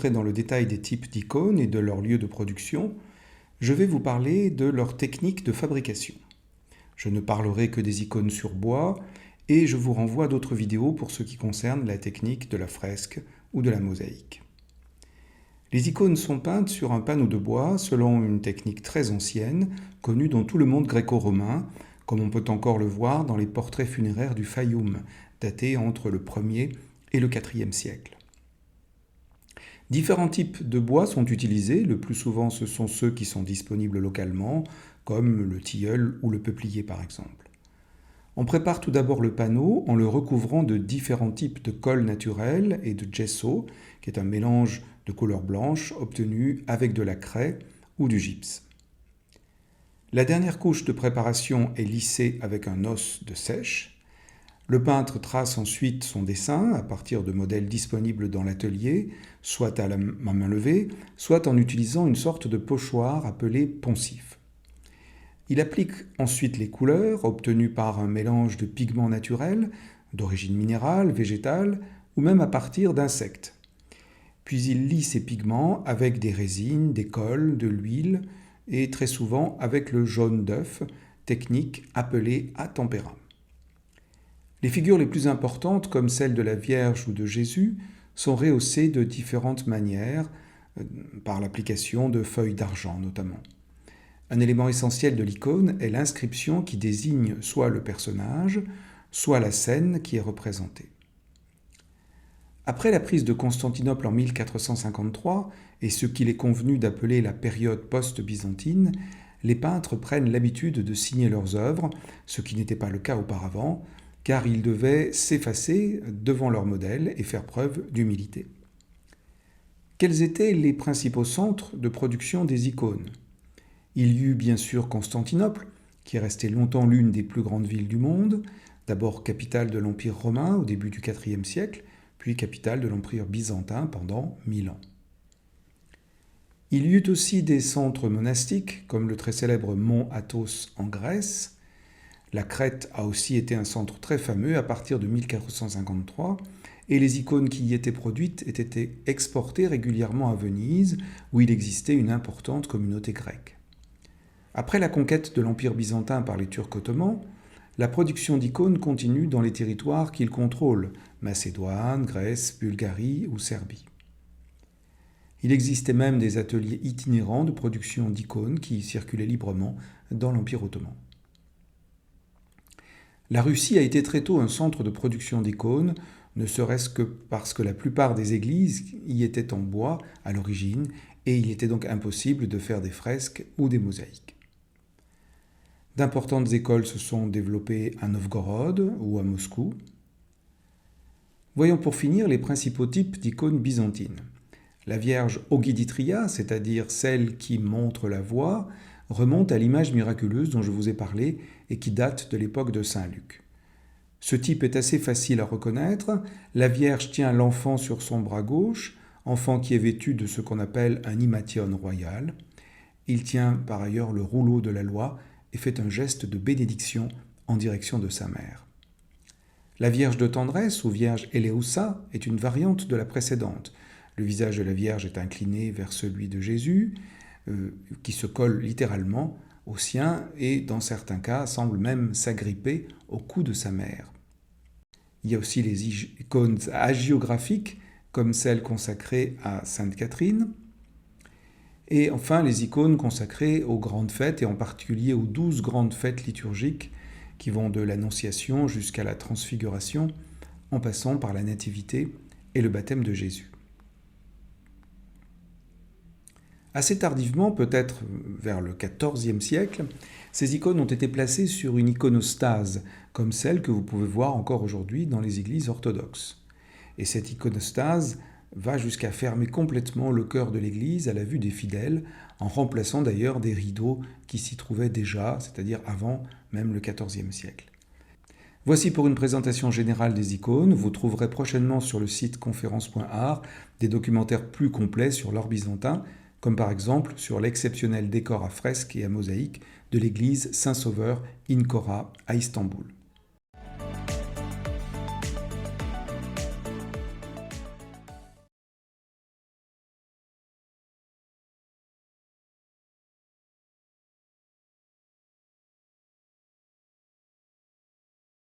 rentrer dans le détail des types d'icônes et de leur lieu de production, je vais vous parler de leur technique de fabrication. Je ne parlerai que des icônes sur bois et je vous renvoie à d'autres vidéos pour ce qui concerne la technique de la fresque ou de la mosaïque. Les icônes sont peintes sur un panneau de bois selon une technique très ancienne, connue dans tout le monde gréco-romain, comme on peut encore le voir dans les portraits funéraires du Fayoum, datés entre le 1er et le 4e siècle. Différents types de bois sont utilisés, le plus souvent ce sont ceux qui sont disponibles localement, comme le tilleul ou le peuplier par exemple. On prépare tout d'abord le panneau en le recouvrant de différents types de colle naturelle et de gesso, qui est un mélange de couleur blanche obtenu avec de la craie ou du gypse. La dernière couche de préparation est lissée avec un os de sèche. Le peintre trace ensuite son dessin à partir de modèles disponibles dans l'atelier, soit à la main levée, soit en utilisant une sorte de pochoir appelé poncif. Il applique ensuite les couleurs obtenues par un mélange de pigments naturels, d'origine minérale, végétale ou même à partir d'insectes. Puis il lie ces pigments avec des résines, des colles, de l'huile et très souvent avec le jaune d'œuf, technique appelée attempéra. Les figures les plus importantes, comme celle de la Vierge ou de Jésus, sont rehaussées de différentes manières, par l'application de feuilles d'argent notamment. Un élément essentiel de l'icône est l'inscription qui désigne soit le personnage, soit la scène qui est représentée. Après la prise de Constantinople en 1453 et ce qu'il est convenu d'appeler la période post-byzantine, les peintres prennent l'habitude de signer leurs œuvres, ce qui n'était pas le cas auparavant, car ils devaient s'effacer devant leur modèle et faire preuve d'humilité. Quels étaient les principaux centres de production des icônes ? Il y eut bien sûr Constantinople, qui est restée longtemps l'une des plus grandes villes du monde, d'abord capitale de l'Empire romain au début du IVe siècle, puis capitale de l'Empire byzantin pendant 1000 ans. Il y eut aussi des centres monastiques, comme le très célèbre mont Athos en Grèce. La Crète a aussi été un centre très fameux à partir de 1453, et les icônes qui y étaient produites étaient exportées régulièrement à Venise, où il existait une importante communauté grecque. Après la conquête de l'Empire byzantin par les Turcs ottomans, la production d'icônes continue dans les territoires qu'ils contrôlent, Macédoine, Grèce, Bulgarie ou Serbie. Il existait même des ateliers itinérants de production d'icônes qui circulaient librement dans l'Empire ottoman. La Russie a été très tôt un centre de production d'icônes, ne serait-ce que parce que la plupart des églises y étaient en bois à l'origine et il était donc impossible de faire des fresques ou des mosaïques. D'importantes écoles se sont développées à Novgorod ou à Moscou. Voyons pour finir les principaux types d'icônes byzantines. La Vierge Ogiditria, c'est-à-dire celle qui montre la voie, remonte à l'image miraculeuse dont je vous ai parlé et qui date de l'époque de Saint Luc. Ce type est assez facile à reconnaître. La Vierge tient l'enfant sur son bras gauche, enfant qui est vêtu de ce qu'on appelle un himation royal. Il tient par ailleurs le rouleau de la loi et fait un geste de bénédiction en direction de sa mère. La Vierge de tendresse ou Vierge Eleusa est une variante de la précédente. Le visage de la Vierge est incliné vers celui de Jésus, qui se colle littéralement au sien et, dans certains cas, semble même s'agripper au cou de sa mère. Il y a aussi les icônes hagiographiques, comme celle consacrée à Sainte Catherine, et enfin les icônes consacrées aux grandes fêtes, et en particulier aux 12 grandes fêtes liturgiques qui vont de l'Annonciation jusqu'à la Transfiguration, en passant par la Nativité et le baptême de Jésus. Assez tardivement, peut-être vers le XIVe siècle, ces icônes ont été placées sur une iconostase, comme celle que vous pouvez voir encore aujourd'hui dans les églises orthodoxes. Et cette iconostase va jusqu'à fermer complètement le cœur de l'église à la vue des fidèles, en remplaçant d'ailleurs des rideaux qui s'y trouvaient déjà, c'est-à-dire avant même le XIVe siècle. Voici pour une présentation générale des icônes. Vous trouverez prochainement sur le site conférence.art des documentaires plus complets sur l'art byzantin, comme par exemple sur l'exceptionnel décor à fresques et à mosaïques de l'église Saint-Sauveur in Kora à Istanbul.